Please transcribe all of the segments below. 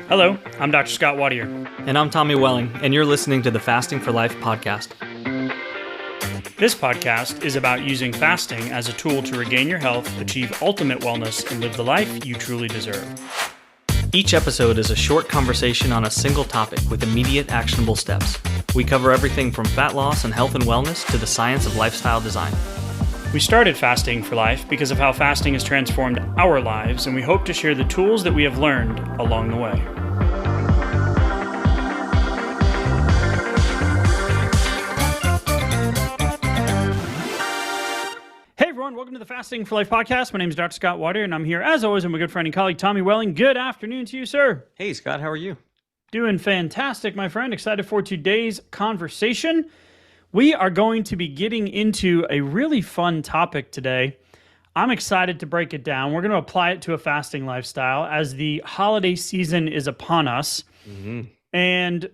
Hello, I'm Dr. Scott Watier. And I'm Tommy Welling, and you're listening to the Fasting for Life podcast. This podcast is about using fasting as a tool to regain your health, achieve ultimate wellness, and live the life you truly deserve. Each episode is a short conversation on a single topic with immediate actionable steps. We cover everything from fat loss and health and wellness to the science of lifestyle design. We started Fasting for Life because of how fasting has transformed our lives, and we hope to share the tools that we have learned along the way. Hey everyone, welcome to the Fasting for Life podcast. My name is Dr. Scott Watier, and I'm here as always with my good friend and colleague Tommy Welling. Good afternoon to you, sir. Hey Scott, how are you? Doing fantastic, my friend. Excited for today's conversation. We are going to be getting into a really fun topic today. I'm excited to break it down. We're going to apply it to a fasting lifestyle as the holiday season is upon us. And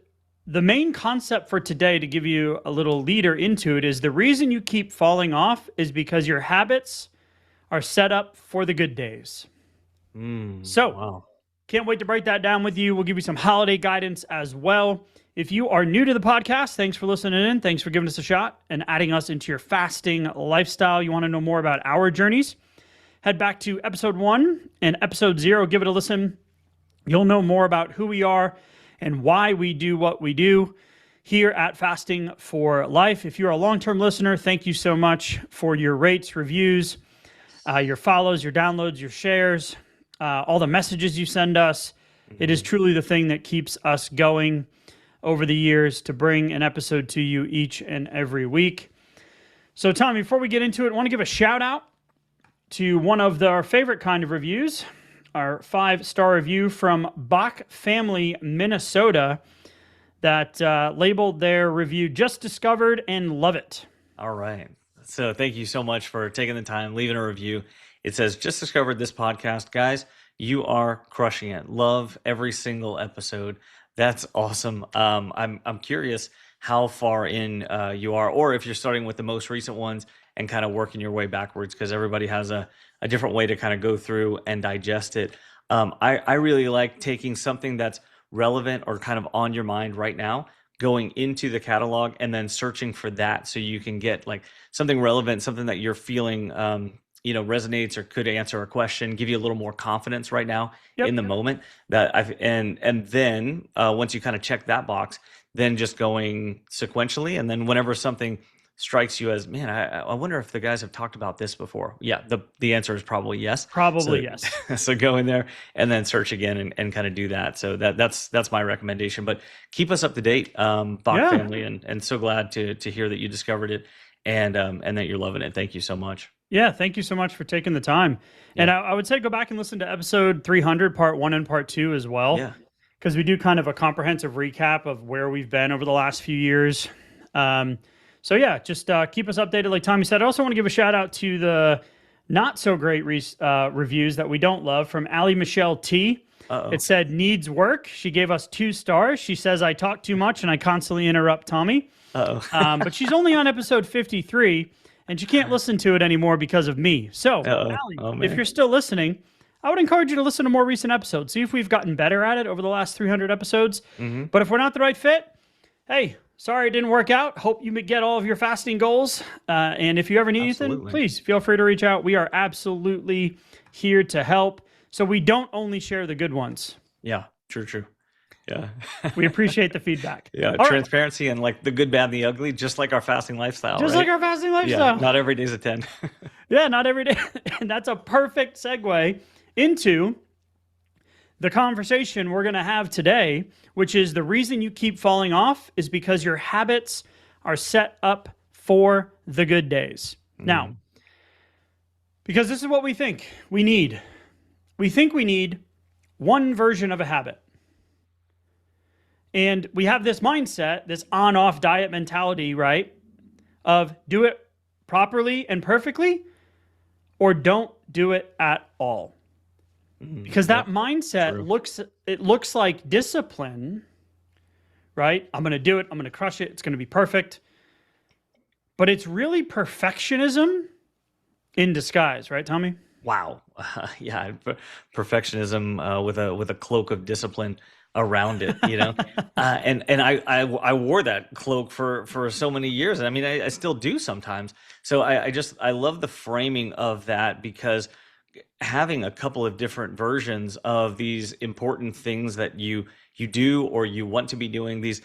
the main concept for today, to give you a little leader into it, is the reason you keep falling off is because your habits are set up for the good days. Wow. Can't wait to break that down with you. We'll give you some holiday guidance as well. If you are new to the podcast, thanks for listening in. Thanks for giving us a shot and adding us into your fasting lifestyle. You want to know more about our journeys? Head back to episode 1 and episode 0. Give it a listen. You'll know more about who we are and why we do what we do here at Fasting for Life. If you're a long-term listener, thank you so much for your rates, reviews, your follows, your downloads, your shares, all the messages you send us. It is truly the thing that keeps us going over the years to bring an episode to you each and every week. So Tommy, before we get into it, I want to give a shout out to one of our favorite kind of reviews, our 5-star review from Bach Family, Minnesota, that labeled their review, "Just discovered and love it." All right. So thank you so much for taking the time, leaving a review. It says, "Just discovered this podcast. Guys, you are crushing it. Love every single episode." That's awesome. I'm curious how far in you are, or if you're starting with the most recent ones and kind of working your way backwards, because everybody has a different way to kind of go through and digest it. I really like taking something that's relevant or kind of on your mind right now, going into the catalog and then searching for that so you can get like something relevant, something that you're feeling resonates or could answer a question, give you a little more confidence right now in the moment. And then once you kind of check that box, then just going sequentially, and then whenever something strikes you as, man, I wonder if the guys have talked about this before. Yeah, the answer is probably yes. Yes. So go in there and then search again and kind of do that. So that's my recommendation. But keep us up to date, Bach family, and so glad to hear that you discovered it and that you're loving it. Thank you so much. Yeah, thank you so much for taking the time. Yeah. And I would say go back and listen to episode 300, part 1 and part 2 as well. Yeah. Because we do kind of a comprehensive recap of where we've been over the last few years. So yeah, just keep us updated like Tommy said. I also want to give a shout out to the not so great reviews that we don't love from Allie Michelle T. It said, "Needs work." She gave us 2 stars. She says, "I talk too much and I constantly interrupt Tommy." But she's only on episode 53. And she can't listen to it anymore because of me. So, Allie, if you're still listening, I would encourage you to listen to more recent episodes. See if we've gotten better at it over the last 300 episodes. But if we're not the right fit, hey, sorry it didn't work out. Hope you get all of your fasting goals. And if you ever need anything, please feel free to reach out. We are absolutely here to help. So we don't only share the good ones. Yeah, true. Yeah. We appreciate the feedback. Yeah, all transparency and like the good, bad, and the ugly, just like our fasting lifestyle. Like our fasting lifestyle. Yeah, not every day's a 10. Yeah, not every day. And that's a perfect segue into the conversation we're going to have today, which is the reason you keep falling off is because your habits are set up for the good days. Now, because this is what we think we need. We think we need one version of a habit. And we have this mindset, this on-off diet mentality, right? Of do it properly and perfectly, or don't do it at all. Because that mindset looks like discipline, right? I'm going to do it. I'm going to crush it. It's going to be perfect. But it's really perfectionism in disguise, right, Tommy? Wow. Yeah, perfectionism with a cloak of discipline around it, you know. And I wore that cloak for so many years. I mean, I still do sometimes. So I love the framing of that, because having a couple of different versions of these important things that you do or you want to be doing, these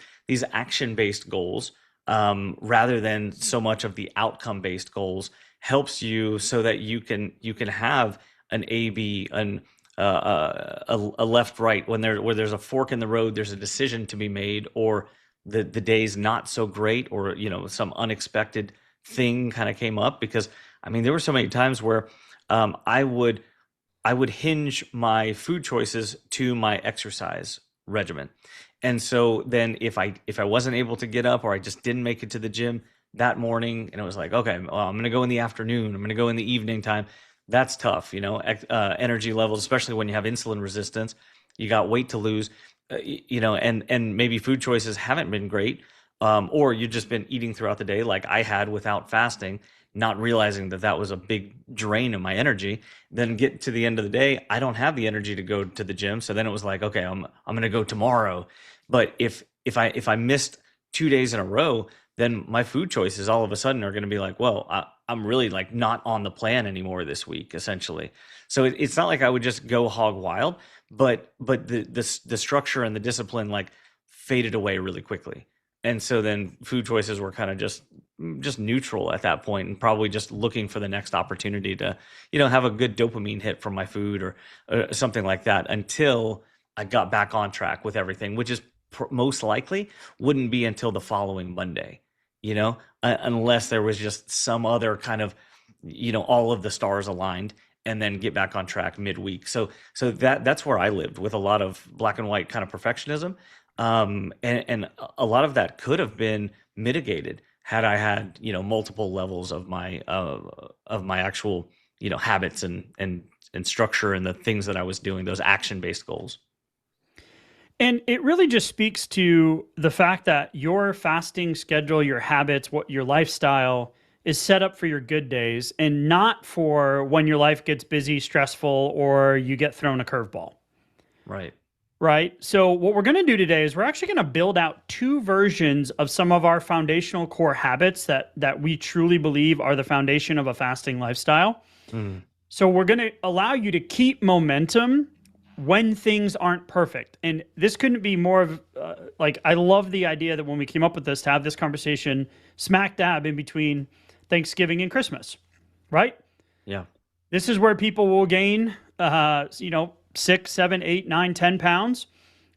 action based goals, rather than so much of the outcome based goals, helps you so that you can have an A B, an a left right, when where there's a fork in the road, there's a decision to be made, or the day's not so great, or some unexpected thing kind of came up. Because I mean, there were so many times where um, I would I would hinge my food choices to my exercise regimen. And so then if I wasn't able to get up, or I just didn't make it to the gym that morning, and it was like, okay, well, I'm going to go in the afternoon, I'm going to go in the evening time. That's tough, energy levels, especially when you have insulin resistance, you got weight to lose, and maybe food choices haven't been great, or you've just been eating throughout the day like I had without fasting, not realizing that that was a big drain of my energy. Then get to the end of the day, I don't have the energy to go to the gym. So then it was like, okay, I'm going to go tomorrow. But if I missed 2 days in a row, then my food choices all of a sudden are going to be like, well, I'm really like not on the plan anymore this week, essentially. So it's not like I would just go hog wild, but the structure and the discipline like faded away really quickly. And so then food choices were kind of just neutral at that point, and probably just looking for the next opportunity to have a good dopamine hit from my food, or something like that, until I got back on track with everything, which is most likely wouldn't be until the following Monday, unless there was just some other kind of all of the stars aligned, and then get back on track midweek. So that's where I lived, with a lot of black and white kind of perfectionism. And a lot of that could have been mitigated had I had multiple levels of my actual habits and structure, and the things that I was doing, those action based goals. And it really just speaks to the fact that your fasting schedule, your habits, what your lifestyle is set up for your good days, and not for when your life gets busy, stressful, or you get thrown a curveball. Right. Right. So, what we're going to do today is we're actually going to build out two versions of some of our foundational core habits that we truly believe are the foundation of a fasting lifestyle. Mm. So, we're going to allow you to keep momentum when things aren't perfect. And this couldn't be more of like, I love the idea that when we came up with this, to have this conversation smack dab in between Thanksgiving and Christmas, right? Yeah. This is where people will gain, 6, 7, 8, 9, 10 pounds.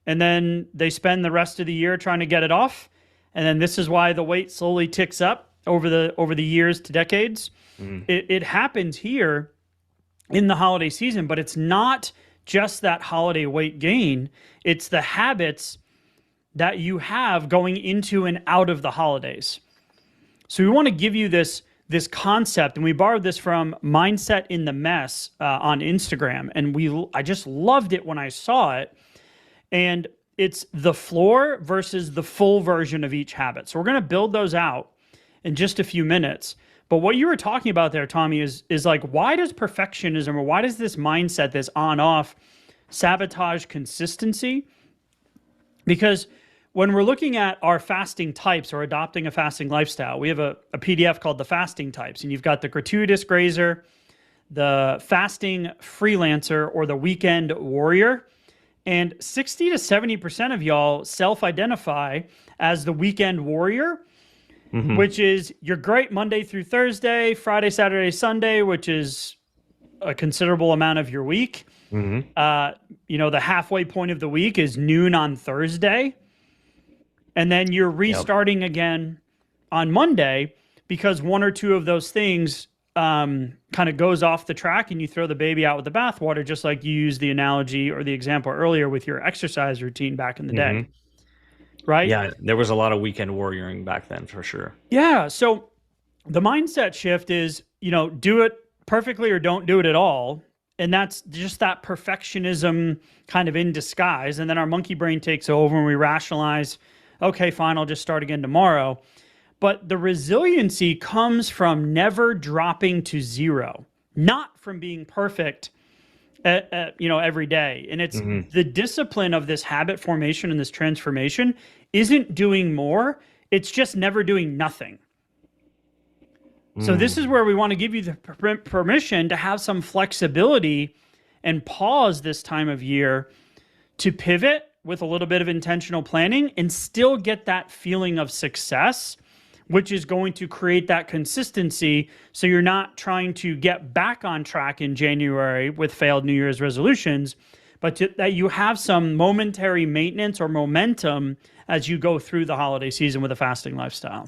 And then they spend the rest of the year trying to get it off. And then this is why the weight slowly ticks up over the years to decades. Mm. It happens here in the holiday season, but it's not just that holiday weight gain. It's the habits that you have going into and out of the holidays. So we want to give you this concept, and we borrowed this from Mindset in the Mess on Instagram, and I just loved it when I saw it. And it's the floor versus the full version of each habit. So we're going to build those out in just a few minutes. But what you were talking about there, Tommy, is like, why does perfectionism, or why does this mindset, this on-off, sabotage consistency? Because when we're looking at our fasting types, or adopting a fasting lifestyle, we have a PDF called the fasting types, and you've got the gratuitous grazer, the fasting freelancer, or the weekend warrior. And 60 to 70% of y'all self-identify as the weekend warrior, Mm-hmm. which is you're great Monday through Thursday, Friday, Saturday, Sunday, which is a considerable amount of your week. Mm-hmm. The halfway point of the week is noon on Thursday. And then you're restarting again on Monday, because one or two of those things kind of goes off the track, and you throw the baby out with the bathwater, just like you used the analogy or the example earlier with your exercise routine back in the day. Mm-hmm. Right? Yeah, there was a lot of weekend warrioring back then, for sure. Yeah. So the mindset shift is, do it perfectly or don't do it at all. And that's just that perfectionism kind of in disguise. And then our monkey brain takes over, and we rationalize, okay, fine, I'll just start again tomorrow. But the resiliency comes from never dropping to zero. not from being perfect every day. And it's Hmm. the discipline of this habit formation and this transformation isn't doing more. It's just never doing nothing. So this is Mm. where we want to give you the permission to have some flexibility and pause this time of year to pivot with a little bit of intentional planning and still get that feeling of success, which is going to create that consistency. So you're not trying to get back on track in January with failed New Year's resolutions, but that you have some momentary maintenance or momentum as you go through the holiday season with a fasting lifestyle.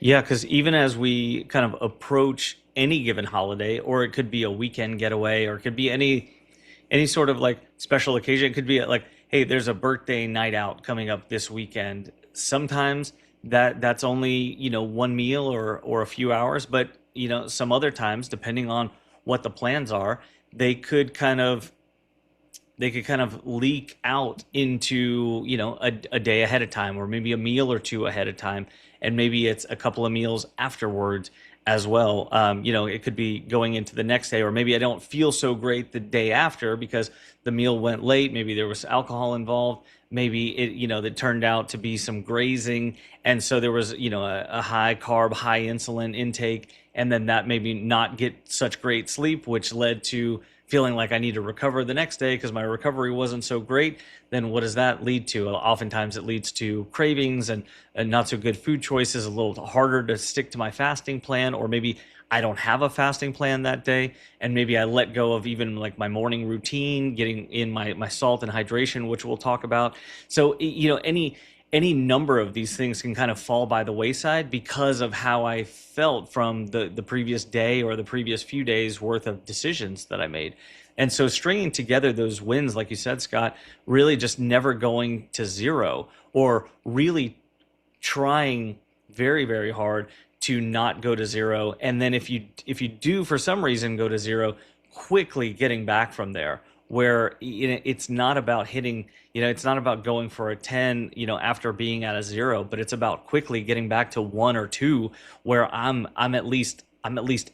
Yeah, because even as we kind of approach any given holiday, or it could be a weekend getaway, or it could be any sort of like special occasion. It could be like, hey, there's a birthday night out coming up this weekend. Sometimes that's only, one meal or a few hours, but some other times, depending on what the plans are, they could kind of they could kind of leak out into a day ahead of time, or maybe a meal or two ahead of time, and maybe it's a couple of meals afterwards as well. It could be going into the next day, or maybe I don't feel so great the day after because the meal went late, maybe there was alcohol involved, maybe that turned out to be some grazing, and so there was a high carb, high insulin intake, and then that maybe not get such great sleep, which led to feeling like I need to recover the next day because my recovery wasn't so great. Then what does that lead to? Oftentimes it leads to cravings and not so good food choices, a little harder to stick to my fasting plan, or maybe I don't have a fasting plan that day, and maybe I let go of even like my morning routine, getting in my salt and hydration, which we'll talk about. So any number of these things can kind of fall by the wayside because of how I felt from the previous day or the previous few days worth of decisions that I made. And so stringing together those wins, like you said, Scott, really just never going to zero, or really trying very, very hard to not go to zero. And then if you do for some reason go to zero, quickly getting back from there, where it's not about hitting, it's not about going for a 10, after being at a zero, but it's about quickly getting back to one or two, where I'm at least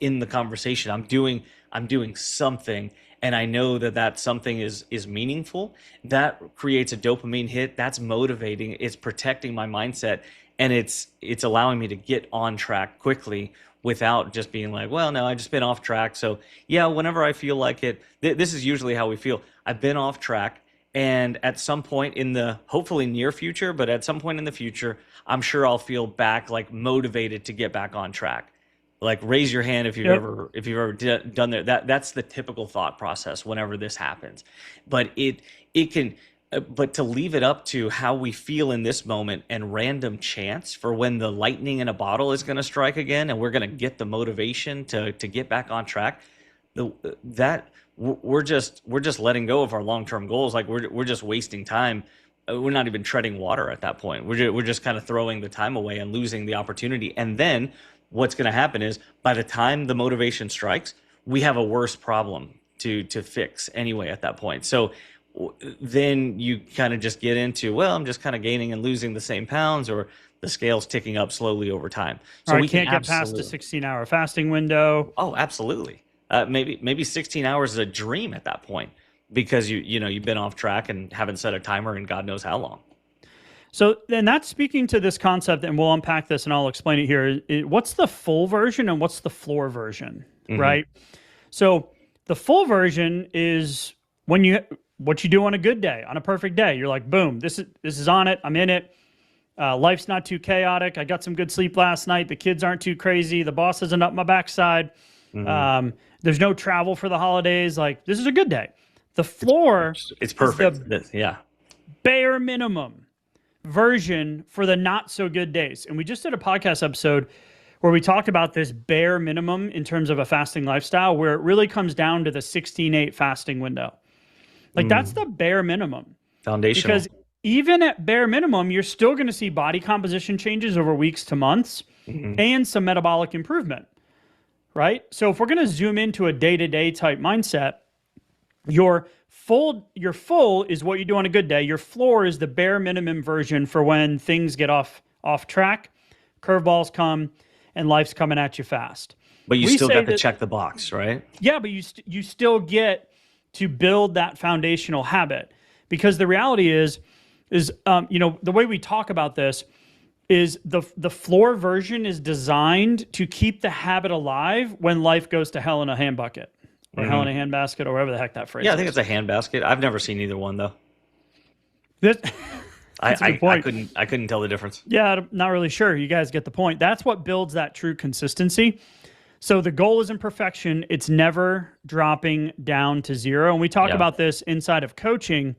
in the conversation. I'm doing something, and I know that something is meaningful. That creates a dopamine hit. That's motivating. It's protecting my mindset, and it's allowing me to get on track quickly without just being like, well, no, I just been off track. So yeah, whenever I feel like it, this is usually how we feel. I've been off track, and at some point in the hopefully near future, but at some point in the future, I'm sure I'll feel back like motivated to get back on track. Like, raise your hand if you've Yep. done that. That's the typical thought process whenever this happens. But it can, but to leave it up to how we feel in this moment and random chance for when the lightning in a bottle is going to strike again, and we're going to get the motivation to get back on track. The that we're just letting go of our long term goals. Like, we're just wasting time. We're not even treading water at that point. We're just kind of throwing the time away and losing the opportunity. And then what's going to happen is, by the time the motivation strikes, we have a worse problem to fix anyway at that point. So then you kind of just get into, well, I'm just kind of gaining and losing the same pounds, or the scale's ticking up slowly over time. Or So I we can can't get past the absolutely, 16-hour fasting window. oh, absolutely. Maybe 16 hours is a dream at that point, because you've been off track and haven't set a timer in God knows how long. So then that's speaking to this concept, and we'll unpack this and I'll explain it here. What's the full version and what's the floor version, Hmm. right? So the full version is what you do on a good day, on a perfect day. You're like, boom, this is on it. I'm in it. Life's not too chaotic. I got some good sleep last night. The kids aren't too crazy. The boss isn't up my backside. Hmm. There's no travel for the holidays. Like, this is a good day. The floor It's is perfect. the Yeah. bare minimum version for the not so good days. And we just did a podcast episode where we talked about this bare minimum in terms of a fasting lifestyle, where it really comes down to the 16/8 fasting window. Like, that's Mm. the bare minimum, Foundational. because even at bare minimum, you're still going to see body composition changes over weeks to months Hmm. and some metabolic improvement, right? So if we're going to zoom into a day-to-day type mindset, your full is what you do on a good day. Your floor is the bare minimum version for when things get off track, curveballs come, and life's coming at you fast. But you We still say got to that, check the box, right? yeah, but you still get to build that foundational habit, because the reality is the way we talk about this is the floor version is designed to keep the habit alive when life goes to hell in a hand bucket or hell in a handbasket or whatever the heck that phrase Yeah, I think is. it's a handbasket. I've never seen either one though. This, that's a good I point. couldn't tell the difference. Yeah, I'm not really sure. You guys get the point. That's what builds that true consistency. So the goal isn't perfection. It's never dropping down to zero. And we talk Yeah. about this inside of coaching,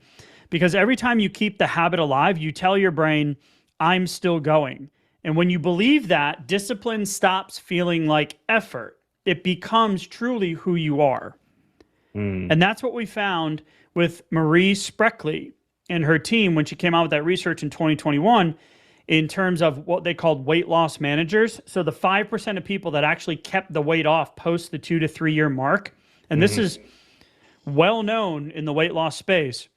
because every time you keep the habit alive, you tell your brain, I'm still going. And when you believe that, discipline stops feeling like effort. It becomes truly who you are. And that's what we found with Marie Spreckley and her team when she came out with that research in 2021 in terms of what they called weight loss managers. So the 5% of people that actually kept the weight off post the 2 to 3 year mark, and this is well known in the weight loss space,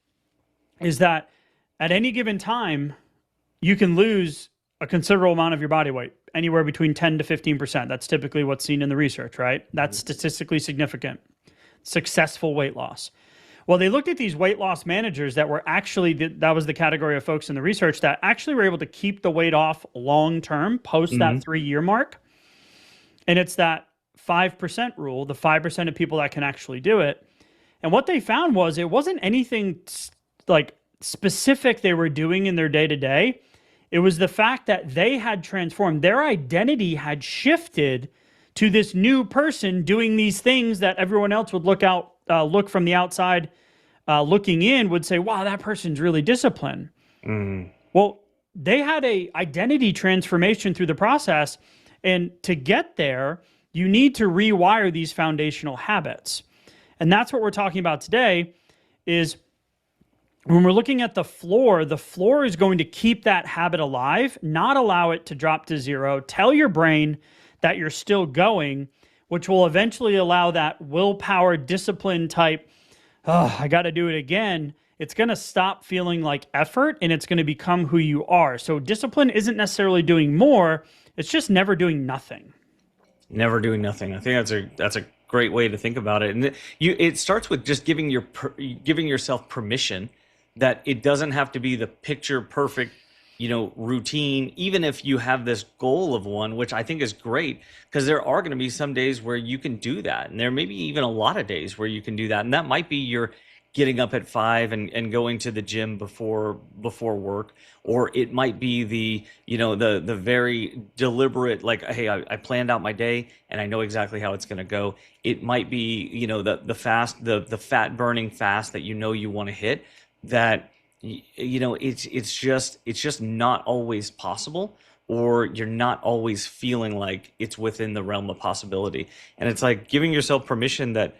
is that at any given time, you can lose a considerable amount of your body weight, anywhere between 10 to 15%. That's typically what's seen in the research, right? That's statistically significant. Successful weight loss. Well, they looked at these weight loss managers that were actually, that was the category of folks in the research that actually were able to keep the weight off long term post that 3 year mark. And it's that 5% rule, the 5% of people that can actually do it. And what they found was it wasn't anything like specific they were doing in their day to day. It was the fact that they had transformed, their identity had shifted to this new person doing these things that everyone else would look from the outside, looking in, would say, wow, that person's really disciplined. Well, they had a identity transformation through the process. And to get there, you need to rewire these foundational habits. And that's what we're talking about today is when we're looking at the floor is going to keep that habit alive, not allow it to drop to zero. Tell your brain that you're still going, which will eventually allow that willpower discipline type, oh, I got to do it again. It's going to stop feeling like effort and it's going to become who you are. So discipline isn't necessarily doing more. It's just never doing nothing. Never doing nothing. I think that's a great way to think about it. And it starts with just giving yourself permission that it doesn't have to be the picture perfect, routine, even if you have this goal of one, which I think is great, because there are going to be some days where you can do that. And there may be even a lot of days where you can do that. And that might be your getting up at 5 and going to the gym before work, or it might be the very deliberate, like, hey, I planned out my day and I know exactly how it's going to go. It might be, the fat burning fast that you want to hit, that it's just not always possible, or you're not always feeling like it's within the realm of possibility. And it's like giving yourself permission that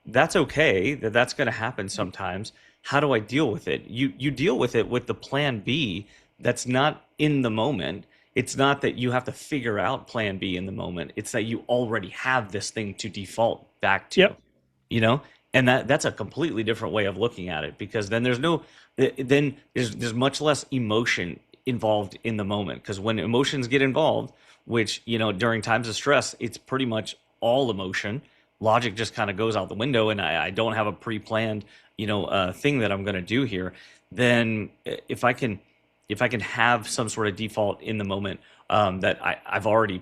that's okay, that's going to happen sometimes. How do I deal with it? You deal with it with the plan B that's not in the moment. It's not that you have to figure out plan B in the moment. It's that you already have this thing to default back to. Yep. And that's a completely different way of looking at it, because then there's much less emotion involved in the moment. Because when emotions get involved, which during times of stress, it's pretty much all emotion. Logic just kind of goes out the window, and I don't have a pre-planned thing that I'm going to do here. Then if I can have some sort of default in the moment that I've already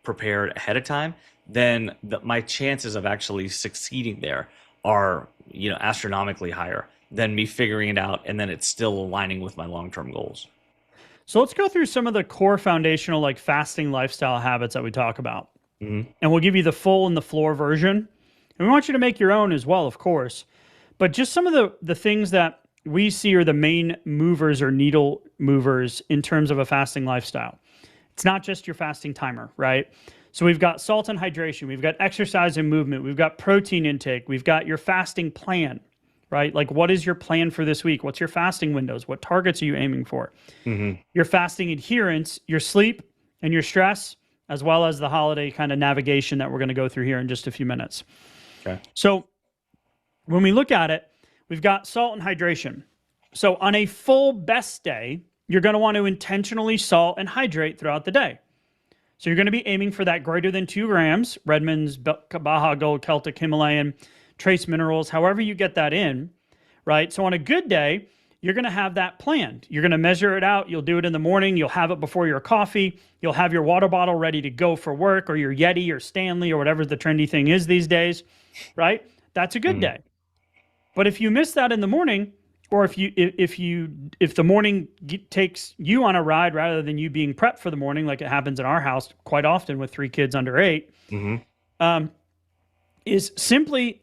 prepared ahead of time, then my chances of actually succeeding there are astronomically higher than me figuring it out and then it's still aligning with my long-term goals. So let's go through some of the core foundational like fasting lifestyle habits that we talk about. And we'll give you the full and the floor version. And we want you to make your own as well, of course. But just some of the things that we see are the main movers or needle movers in terms of a fasting lifestyle. It's not just your fasting timer, right? So we've got salt and hydration, we've got exercise and movement, we've got protein intake, we've got your fasting plan, right? Like, what is your plan for this week? What's your fasting windows? What targets are you aiming for? Your fasting adherence, your sleep, and your stress, as well as the holiday kind of navigation that we're going to go through here in just a few minutes. Okay. So when we look at it, we've got salt and hydration. So on a full best day, you're going to want to intentionally salt and hydrate throughout the day. So you're going to be aiming for that greater than 2 grams, Redmond's, Baja Gold, Celtic, Himalayan, trace minerals, however you get that in, right? So on a good day, you're going to have that planned. You're going to measure it out. You'll do it in the morning. You'll have it before your coffee. You'll have your water bottle ready to go for work, or your Yeti or Stanley or whatever the trendy thing is these days, right? That's a good day. But if you miss that in the morning, or if the morning takes you on a ride rather than you being prepped for the morning, like it happens in our house quite often with 3 kids under 8, is simply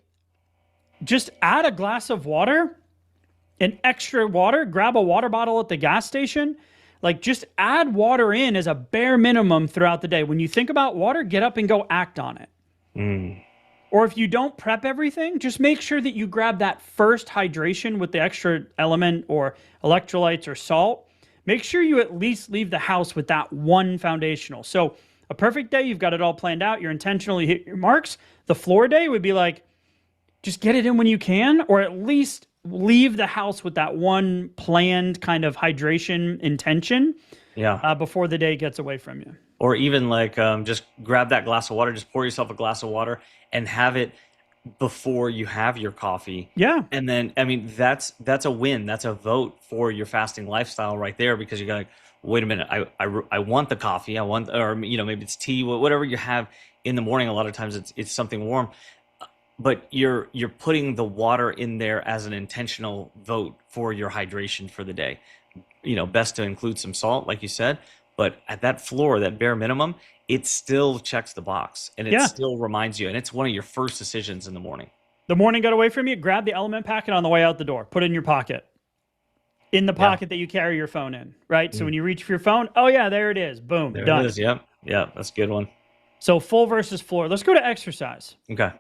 just add a glass of water, an extra water, grab a water bottle at the gas station. Like, just add water in as a bare minimum throughout the day. When you think about water, get up and go act on it. Or if you don't prep everything, just make sure that you grab that first hydration with the extra element or electrolytes or salt. Make sure you at least leave the house with that one foundational. So a perfect day, you've got it all planned out. You're intentionally hit your marks. The floor day would be like, just get it in when you can, or at least leave the house with that one planned kind of hydration intention before the day gets away from you. Or even like just grab that glass of water, just pour yourself a glass of water and have it before you have your coffee. Yeah. And then, I mean, that's a win. That's a vote for your fasting lifestyle right there, because you're like, wait a minute, I want the coffee. I want, or, maybe it's tea, whatever you have in the morning. A lot of times it's something warm, but you're putting the water in there as an intentional vote for your hydration for the day. Best to include some salt, like you said, but at that floor, that bare minimum, it still checks the box, and it still reminds you, and it's one of your first decisions in the morning. The morning got away from you, grab the element packet on the way out the door, put it in your pocket. In the pocket that you carry your phone in, right? So when you reach for your phone, oh yeah, there it is. Boom, there done. It is. Yep. Yeah, that's a good one. So full versus floor. Let's go to exercise. Okay.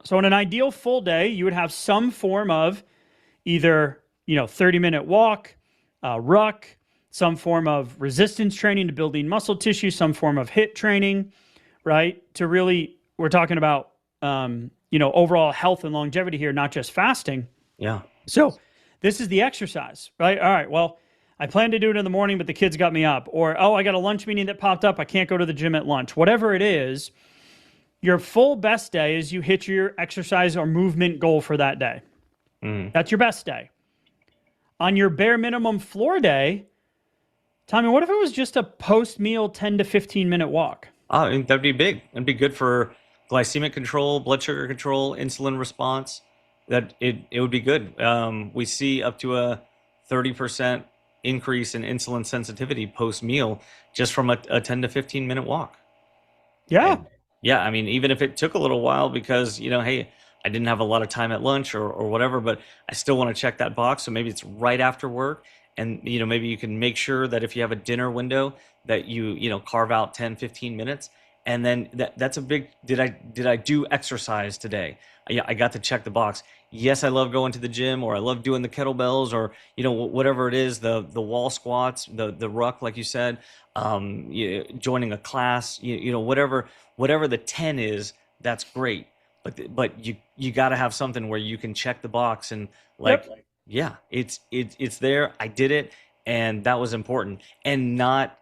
So in an ideal full day, you would have some form of either, 30-minute walk, ruck, some form of resistance training to building muscle tissue, some form of HIIT training, right? To really, we're talking about, overall health and longevity here, not just fasting. Yeah. So this is the exercise, right? All right, well, I plan to do it in the morning, but the kids got me up. Or, I got a lunch meeting that popped up. I can't go to the gym at lunch. Whatever it is, your full best day is you hit your exercise or movement goal for that day. That's your best day. On your bare minimum floor day, Tommy, what if it was just a post-meal 10 to 15-minute walk? That'd be big. It'd be good for glycemic control, blood sugar control, insulin response. That it would be good. We see up to a 30% increase in insulin sensitivity post-meal just from a 10 to 15-minute walk. Yeah. And yeah, I mean, even if it took a little while because, hey, I didn't have a lot of time at lunch or whatever, but I still want to check that box. So maybe it's right after work. And, maybe you can make sure that if you have a dinner window that you carve out 10, 15 minutes. And then that's a big, did I do exercise today? Yeah, I got to check the box. Yes, I love going to the gym, or I love doing the kettlebells, or, whatever it is, the wall squats, the ruck, like you said, joining a class, whatever the 10 is, that's great. But you got to have something where you can check the box and yeah, it's there. I did it, and that was important, and not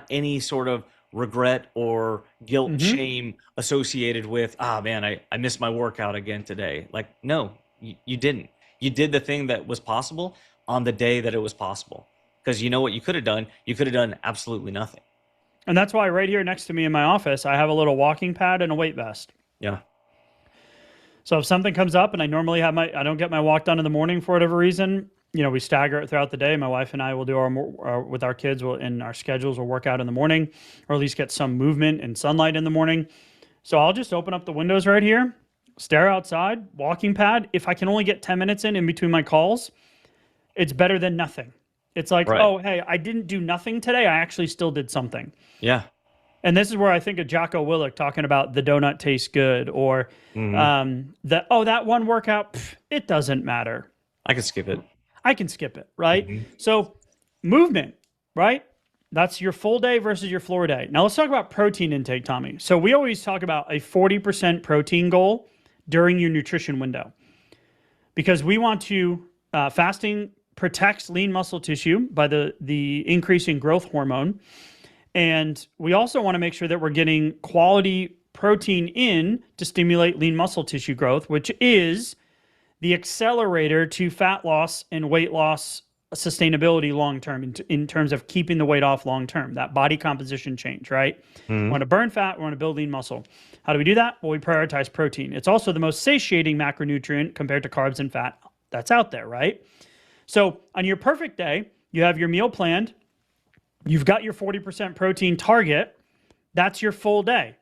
any sort of regret or guilt, shame associated with, man, I missed my workout again today. Like, no, you didn't. You did the thing that was possible on the day that it was possible. Because you know what you could have done? You could have done absolutely nothing. And that's why right here next to me in my office, I have a little walking pad and a weight vest. Yeah. So if something comes up and I normally I don't get my walk done in the morning for whatever reason, we stagger it throughout the day. My wife and I will do with our kids, in our schedules, we'll work out in the morning, or at least get some movement and sunlight in the morning. So I'll just open up the windows right here, stare outside, walking pad. If I can only get 10 minutes in between my calls, it's better than nothing. It's like, oh, hey, I didn't do nothing today. I actually still did something. Yeah. And this is where I think of Jocko Willink talking about the donut tastes good, or that one workout, it doesn't matter. I can skip it. I can skip it, right? So movement, right? That's your full day versus your floor day. Now let's talk about protein intake, Tommy. So we always talk about a 40% protein goal during your nutrition window, because we want to, fasting protects lean muscle tissue by the increase in growth hormone. And we also want to make sure that we're getting quality protein in to stimulate lean muscle tissue growth, which is the accelerator to fat loss and weight loss sustainability long term in terms of keeping the weight off long term, that body composition change, right? We want to burn fat, we want to build lean muscle. How do we do that? Well, we prioritize protein. It's also the most satiating macronutrient compared to carbs and fat that's out there, right? So on your perfect day, you have your meal planned, you've got your 40% protein target, that's your full day.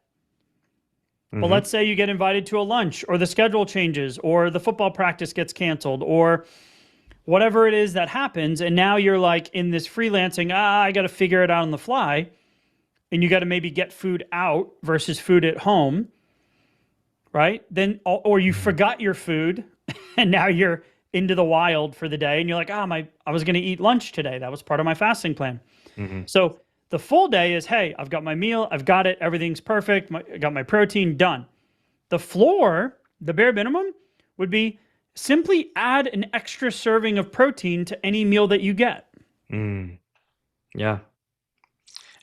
But let's say you get invited to a lunch, or the schedule changes, or the football practice gets canceled, or whatever it is that happens, and now you're like in this freelancing, I got to figure it out on the fly, and you got to maybe get food out versus food at home, right? Then, or you forgot your food, and now you're into the wild for the day, and you're like, I was going to eat lunch today. That was part of my fasting plan. So the full day is, hey, I've got my meal, I've got it, everything's perfect, I got my protein, done. The floor, the bare minimum, would be simply add an extra serving of protein to any meal that you get. Yeah.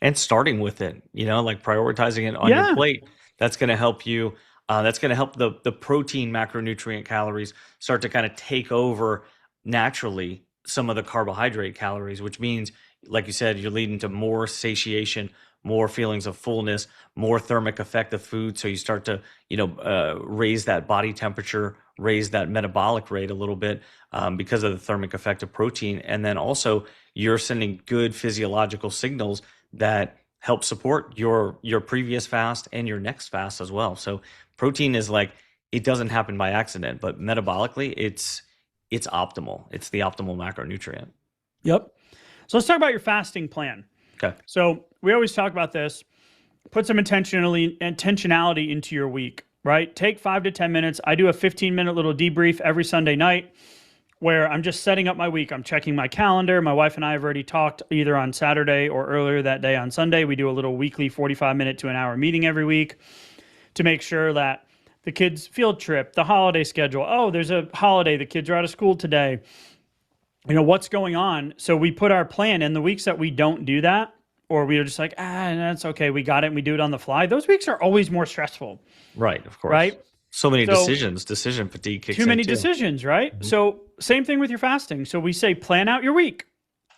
And starting with it, like prioritizing it on your plate, that's going to help you. That's going to help the protein macronutrient calories start to kind of take over naturally some of the carbohydrate calories, which means, like you said, you're leading to more satiation, more feelings of fullness, more thermic effect of food. So you start to, raise that body temperature, raise that metabolic rate a little bit because of the thermic effect of protein. And then also you're sending good physiological signals that help support your previous fast and your next fast as well. So protein is like, it doesn't happen by accident, but metabolically it's optimal. It's the optimal macronutrient. Yep. So let's talk about your fasting plan. Okay. So we always talk about this. Put some intentionality into your week, right? Take 5 to 10 minutes. I do a 15-minute little debrief every Sunday night where I'm just setting up my week. I'm checking my calendar. My wife and I have already talked either on Saturday or earlier that day on Sunday. We do a little weekly 45-minute to an hour meeting every week to make sure that the kids' field trip, the holiday schedule. Oh, there's a holiday. The kids are out of school today. What's going on? So we put our plan in. The weeks that we don't do that, or we are just like, that's okay, we got it, and we do it on the fly, those weeks are always more stressful. Right, of course. Right? So many decisions, decision fatigue kicks in. Too many decisions, right? So same thing with your fasting. So we say plan out your week.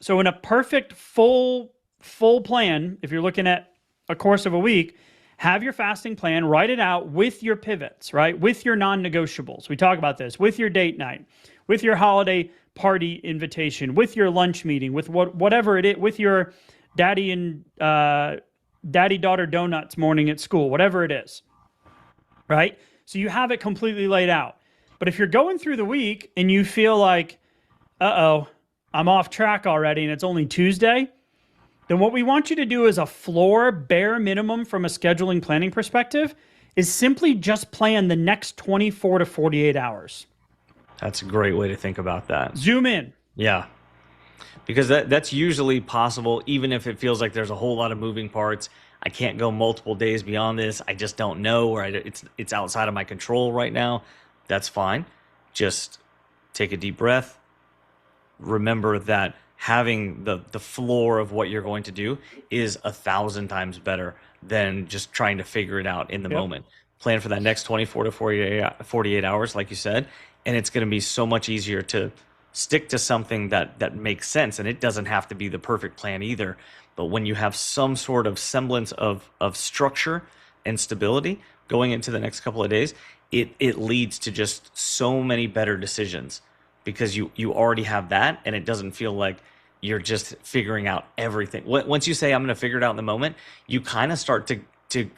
So in a perfect full plan, if you're looking at a course of a week, have your fasting plan, write it out with your pivots, right? With your non-negotiables. We talk about this, with your date night, with your holiday party invitation, with your lunch meeting, with whatever it is, with your daddy and daddy-daughter donuts morning at school, whatever it is, right? So you have it completely laid out. But if you're going through the week and you feel like, I'm off track already and it's only Tuesday, then what we want you to do as a floor bare minimum from a scheduling planning perspective is simply just plan the next 24 to 48 hours. That's a great way to think about that. Zoom in. Yeah. Because that's usually possible, even if it feels like there's a whole lot of moving parts. I can't go multiple days beyond this. I just don't know, or it's outside of my control right now. That's fine. Just take a deep breath. Remember that having the floor of what you're going to do is 1,000 times better than just trying to figure it out in the moment. Plan for that next 24 to 48 hours, like you said, and it's going to be so much easier to stick to something that makes sense. And it doesn't have to be the perfect plan either. But when you have some sort of semblance of structure and stability going into the next couple of days, it leads to just so many better decisions because you already have that, and it doesn't feel like you're just figuring out everything. Once you say, I'm going to figure it out in the moment, you kind of start to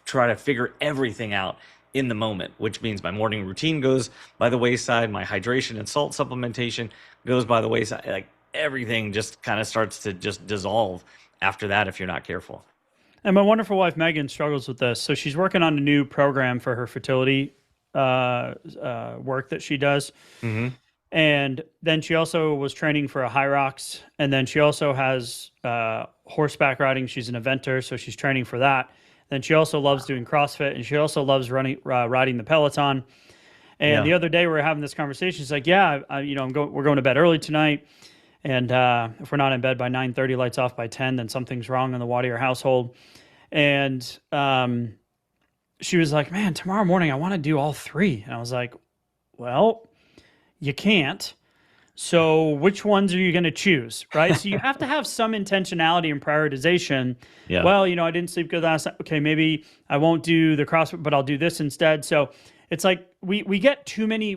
try to figure everything out in the moment, which means my morning routine goes by the wayside, my hydration and salt supplementation goes by the wayside. Like everything just kind of starts to just dissolve after that if you're not careful. And my wonderful wife, Megan, struggles with this. So she's working on a new program for her fertility work that she does. Mm-hmm. And then she also was training for a High Rocks. And then she also has horseback riding. She's an eventer, so she's training for that. Then she also loves doing CrossFit, and she also loves riding the Peloton. And the other day we were having this conversation. She's like, "Yeah, we're going to bed early tonight." And if we're not in bed by 9:30, lights off by 10, then something's wrong in the Watier household. And she was like, man, tomorrow morning I want to do all three. And I was like, well, you can't. So which ones are you going to choose, right? So you have to have some intentionality and prioritization. Yeah. Well, I didn't sleep good last night. Okay, maybe I won't do the CrossFit, but I'll do this instead. So it's like we get too many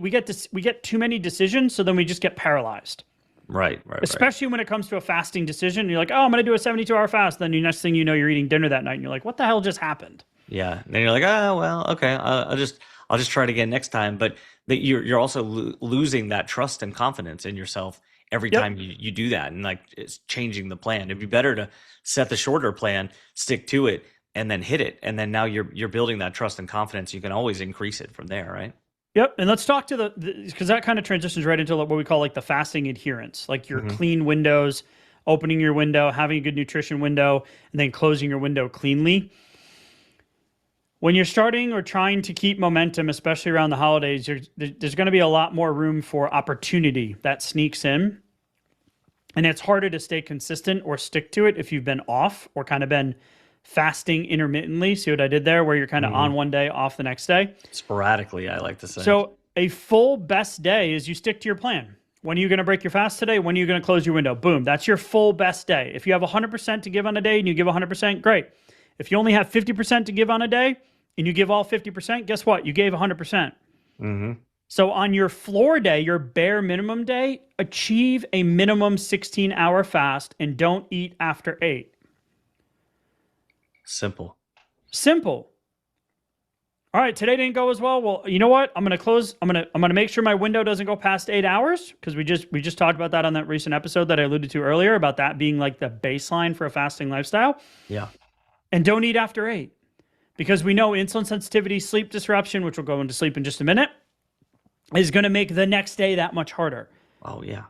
too many decisions, so then we just get paralyzed. Right. Especially when it comes to a fasting decision. You're like, oh, I'm going to do a 72-hour fast. Then the next thing you know, you're eating dinner that night, and you're like, what the hell just happened? Yeah. And then you're like, oh, well, okay, I'll just try it again next time. But you're also losing that trust and confidence in yourself every time you do that, and like it's changing the plan. It'd be better to set the shorter plan, stick to it, and then hit it. And then now you're building that trust and confidence. You can always increase it from there, right? Yep. And let's talk to because that kind of transitions right into what we call like the fasting adherence, like your clean windows, opening your window, having a good nutrition window, and then closing your window cleanly. When you're starting or trying to keep momentum, especially around the holidays, there's going to be a lot more room for opportunity that sneaks in. And it's harder to stay consistent or stick to it if you've been off or kind of been fasting intermittently. See what I did there, where you're kind of on one day, off the next day? Sporadically, I like to say. So a full best day is you stick to your plan. When are you going to break your fast today? When are you going to close your window? Boom. That's your full best day. If you have 100% to give on a day and you give 100%, great. If you only have 50% to give on a day and you give all 50%, guess what? You gave 100%. So on your floor day, your bare minimum day, achieve a minimum 16-hour fast and don't eat after 8. Simple. All right, today didn't go as well. Well, you know what? I'm going to close. I'm going to make sure my window doesn't go past 8 hours, because we just talked about that on that recent episode that I alluded to earlier, about that being like the baseline for a fasting lifestyle. Yeah. And don't eat after 8, because we know insulin sensitivity, sleep disruption, which we'll go into sleep in just a minute, is going to make the next day that much harder. Oh, yeah.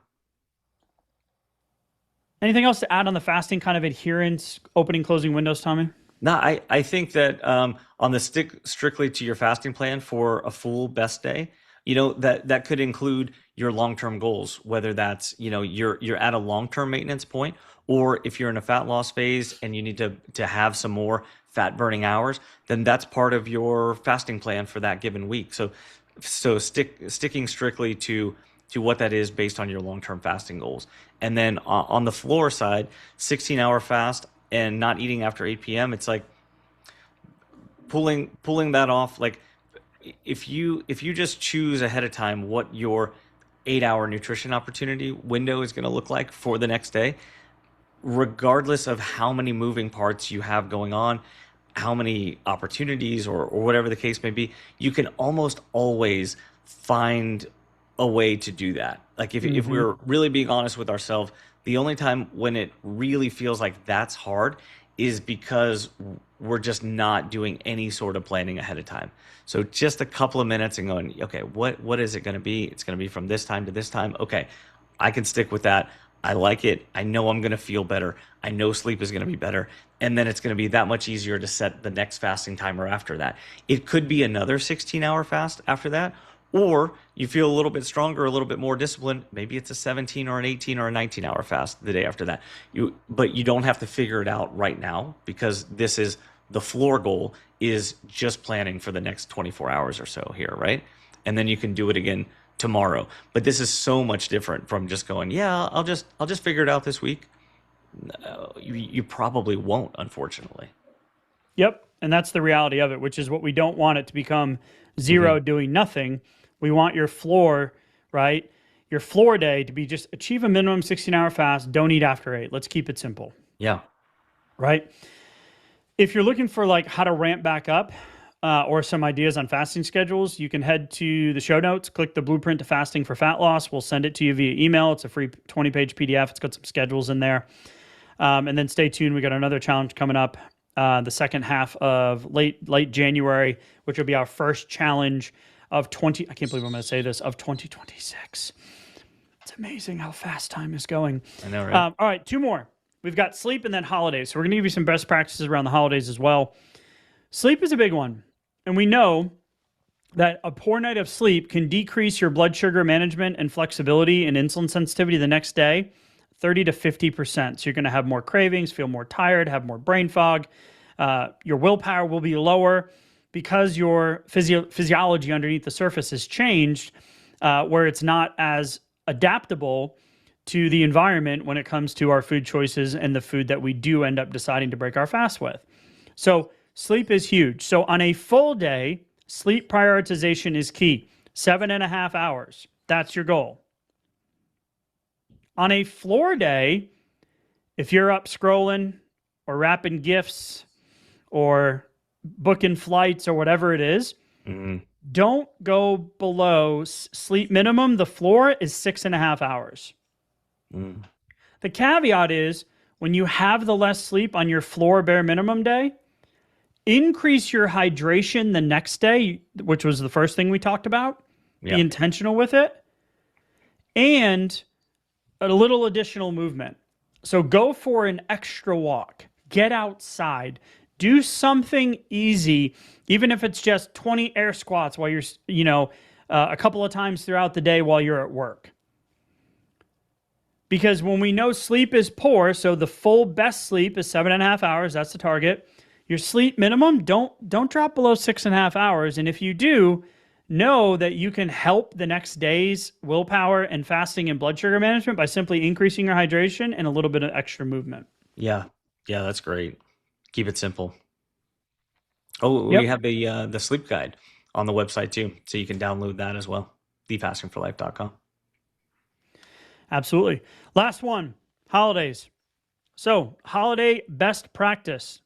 Anything else to add on the fasting kind of adherence, opening, closing windows, Tommy? No, I think that on the stick strictly to your fasting plan for a full best day, that could include your long-term goals, whether that's, you're at a long-term maintenance point, or if you're in a fat loss phase and you need to have some more fat burning hours, then that's part of your fasting plan for that given week. So sticking strictly to what that is based on your long-term fasting goals. And then on the floor side, 16-hour fast and not eating after 8 p.m., it's like pulling that off. Like if you just choose ahead of time what your 8-hour nutrition opportunity window is going to look like for the next day, regardless of how many moving parts you have going on, how many opportunities or whatever the case may be, you can almost always find a way to do that. Like if we're really being honest with ourselves, the only time when it really feels like that's hard is because we're just not doing any sort of planning ahead of time. So just a couple of minutes and going, okay, what is it going to be? It's going to be from this time to this time. Okay, I can stick with that. I like it. I know I'm going to feel better. I know sleep is going to be better. And then it's going to be that much easier to set the next fasting timer after that. It could be another 16-hour fast after that, or you feel a little bit stronger, a little bit more disciplined. Maybe it's a 17 or an 18 or a 19-hour fast the day after that. But you don't have to figure it out right now, because this is the floor goal is just planning for the next 24 hours or so here, right? And then you can do it again tomorrow. But this is so much different from just going, yeah, I'll just figure it out this week. No, you probably won't, unfortunately. Yep. And that's the reality of it, which is what we don't want it to become zero doing nothing. We want your floor, right? Your floor day to be just achieve a minimum 16-hour fast. Don't eat after 8. Let's keep it simple. Yeah. Right. If you're looking for like how to ramp back up or some ideas on fasting schedules, you can head to the show notes, click the blueprint to fasting for fat loss. We'll send it to you via email. It's a free 20-page PDF. It's got some schedules in there. And then stay tuned. We got another challenge coming up the second half of late January, which will be our first challenge of I can't believe I'm going to say this, of 2026. It's amazing how fast time is going. I know, right? All right, 2 more. We've got sleep and then holidays. So we're going to give you some best practices around the holidays as well. Sleep is a big one. And we know that a poor night of sleep can decrease your blood sugar management and flexibility and insulin sensitivity the next day. 30 to 50%. So you're going to have more cravings, feel more tired, have more brain fog. Your willpower will be lower because your physiology underneath the surface has changed, where it's not as adaptable to the environment when it comes to our food choices and the food that we do end up deciding to break our fast with. So sleep is huge. So on a full day, sleep prioritization is key. 7.5 hours. That's your goal. On a floor day, if you're up scrolling or wrapping gifts or booking flights or whatever it is, don't go below sleep minimum. The floor is 6.5 hours. The caveat is when you have the less sleep on your floor bare minimum day, increase your hydration the next day, which was the first thing we talked about. Be intentional with it. And a little additional movement. So go for an extra walk. Get outside. Do something easy, even if it's just 20 air squats while you're, a couple of times throughout the day while you're at work. Because when we know sleep is poor, so the full best sleep is 7.5 hours, that's the target. Your sleep minimum, don't drop below 6.5 hours. And if you do, know that you can help the next day's willpower and fasting and blood sugar management by simply increasing your hydration and a little bit of extra movement. Yeah, that's great. Keep it simple. Oh, we have the sleep guide on the website too, so you can download that as well. thefastingforlife.com. Absolutely. Last one, holidays. So, holiday best practice.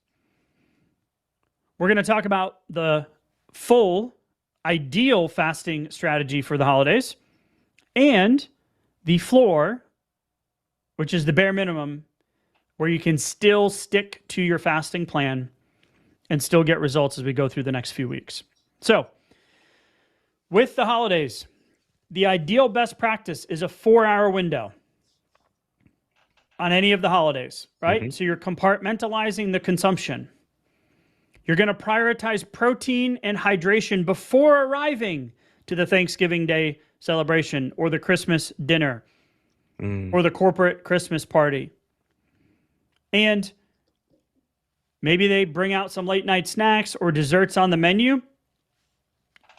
We're going to talk about the full ideal fasting strategy for the holidays and the floor, which is the bare minimum, where you can still stick to your fasting plan and still get results as we go through the next few weeks. So, with the holidays, the ideal best practice is a 4-hour window on any of the holidays, right? So you're compartmentalizing the consumption. You're going to prioritize protein and hydration before arriving to the Thanksgiving Day celebration or the Christmas dinner or the corporate Christmas party. And maybe they bring out some late night snacks or desserts on the menu.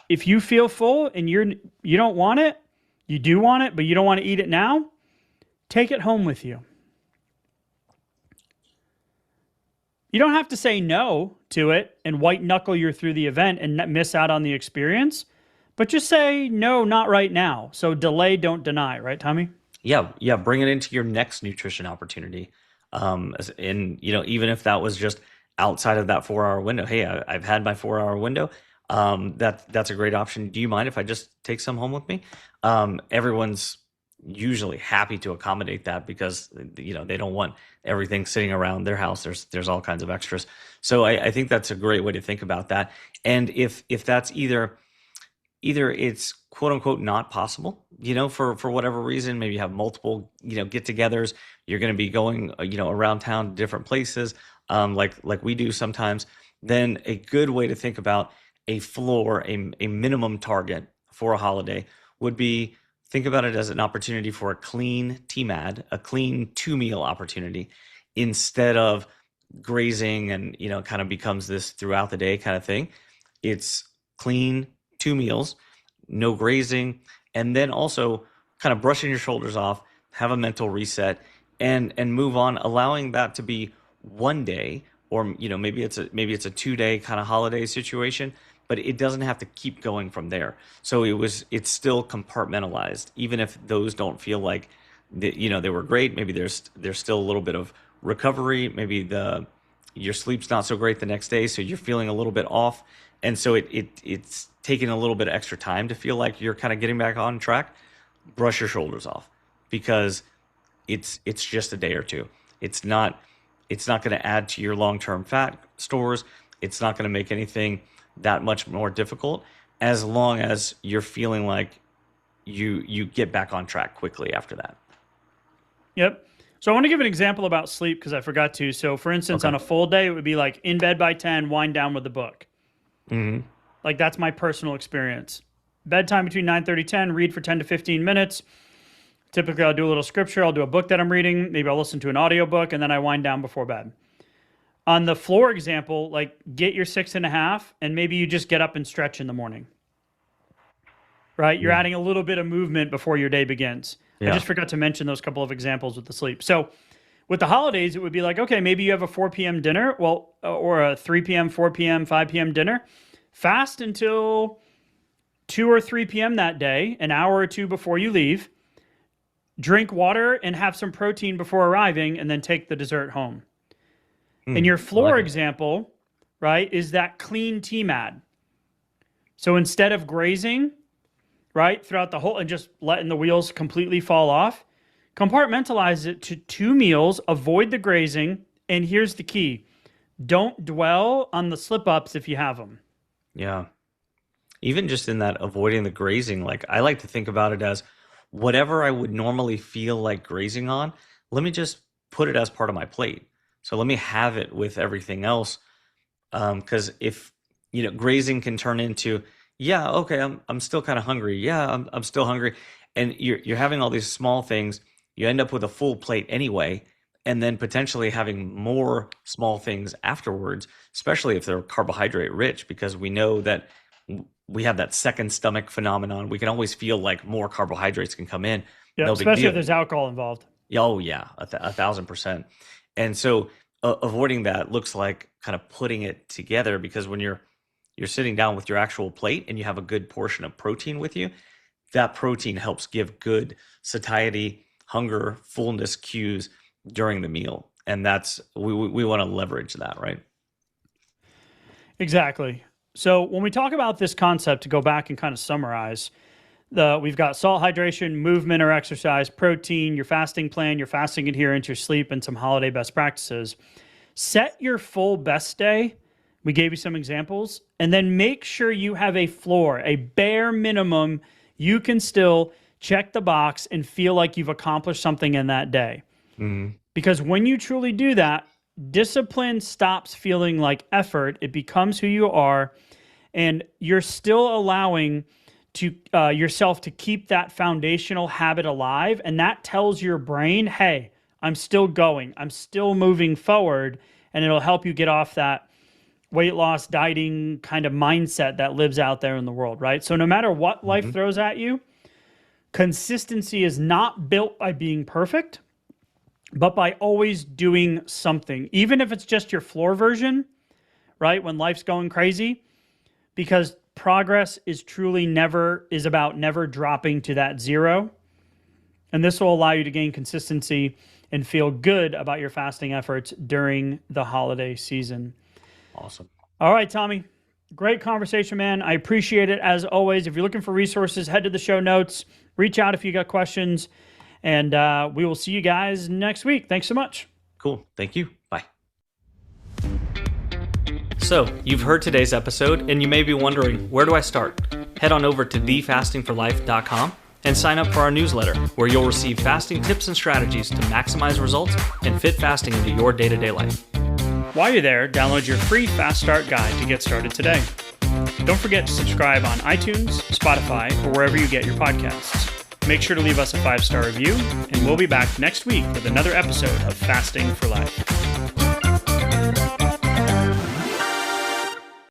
If you feel full and you don't want it, you do want it, but you don't want to eat it now, take it home with you. You don't have to say no to it and white knuckle you through the event and miss out on the experience, but just say no, not right now. So delay, don't deny, right, Tommy? Yeah. Bring it into your next nutrition opportunity. And even if that was just outside of that 4-hour window, hey, I've had my 4-hour window. That's a great option. Do you mind if I just take some home with me? Everyone's usually happy to accommodate that because they don't want everything sitting around their house. There's all kinds of extras. So I think that's a great way to think about that. And if that's either it's quote unquote not possible, for whatever reason, maybe you have multiple, get-togethers, you're going to be going, around town to different places, like we do sometimes, then a good way to think about a floor, a minimum target for a holiday would be, think about it as an opportunity for a clean TMAD, a clean 2-meal opportunity, instead of grazing and, kind of becomes this throughout the day kind of thing. It's clean 2 meals, no grazing, and then also kind of brushing your shoulders off, have a mental reset, and move on, allowing that to be one day, or maybe it's a 2-day kind of holiday situation, but it doesn't have to keep going from there. So it's still compartmentalized, even if those don't feel like they were great. Maybe there's still a little bit of recovery. Maybe your sleep's not so great the next day, so you're feeling a little bit off, and so it's taking a little bit of extra time to feel like you're kind of getting back on track. Brush your shoulders off, because it's just a day or two. It's not going to add to your long-term fat stores. It's not going to make anything that much more difficult, as long as you're feeling like you get back on track quickly after that. Yep. So I want to give an example about sleep because I forgot to. So for instance, on a full day, it would be like in bed by 10, wind down with the book. Like that's my personal experience. Bedtime between 9:30 10, read for 10 to 15 minutes. Typically, I'll do a little scripture. I'll do a book that I'm reading. Maybe I'll listen to an audiobook, and then I wind down before bed. On the floor example, like get your 6.5, and maybe you just get up and stretch in the morning. Right? You're adding a little bit of movement before your day begins. I just forgot to mention those couple of examples with the sleep. So with the holidays, it would be like, okay, maybe you have a 4 p.m. dinner, or a 3 p.m., 4 p.m., 5 p.m. dinner. Fast until 2 or 3 p.m. that day, an hour or two before you leave. Drink water and have some protein before arriving, and then take the dessert home. And your floor example, right, is that clean TMAD. So instead of grazing, right, throughout the whole, and just letting the wheels completely fall off, compartmentalize it to 2 meals, avoid the grazing, and here's the key. Don't dwell on the slip-ups if you have them. Yeah. Even just in that avoiding the grazing, like I like to think about it as whatever I would normally feel like grazing on, let me just put it as part of my plate. So let me have it with everything else. Because if, grazing can turn into, yeah, okay, I'm still kind of hungry. Yeah, I'm still hungry. And you're having all these small things. You end up with a full plate anyway, and then potentially having more small things afterwards, especially if they're carbohydrate rich, because we know that we have that second stomach phenomenon. We can always feel like more carbohydrates can come in. Yeah, no especially big deal. if there's alcohol involved. Oh yeah, 1,000%. And so avoiding that looks like kind of putting it together, because when you're sitting down with your actual plate and you have a good portion of protein with you, that protein helps give good satiety, hunger, fullness cues during the meal. And that's, we want to leverage that, right? Exactly. So when we talk about this concept, to go back and kind of summarize, we've got salt, hydration, movement or exercise, protein, your fasting plan, your fasting adherence, your sleep, and some holiday best practices. Set your full best day. We gave you some examples. And then make sure you have a floor, a bare minimum. You can still check the box and feel like you've accomplished something in that day. Mm-hmm. Because when you truly do that, discipline stops feeling like effort. It becomes who you are, and you're still allowing yourself to keep that foundational habit alive. And that tells your brain, hey, I'm still going. I'm still moving forward. And it'll help you get off that weight loss, dieting kind of mindset that lives out there in the world, right? So no matter what life throws at you, consistency is not built by being perfect, but by always doing something, even if it's just your floor version, right? When life's going crazy, because progress is about never dropping to that zero. And this will allow you to gain consistency and feel good about your fasting efforts during the holiday season. Awesome. All right, Tommy. Great conversation, man. I appreciate it as always. If you're looking for resources, head to the show notes. Reach out if you got questions. And we will see you guys next week. Thanks so much. Cool. Thank you. Bye. So, you've heard today's episode, and you may be wondering, where do I start? Head on over to thefastingforlife.com and sign up for our newsletter, where you'll receive fasting tips and strategies to maximize results and fit fasting into your day-to-day life. While you're there, download your free Fast Start guide to get started today. Don't forget to subscribe on iTunes, Spotify, or wherever you get your podcasts. Make sure to leave us a 5-star review, and we'll be back next week with another episode of Fasting for Life.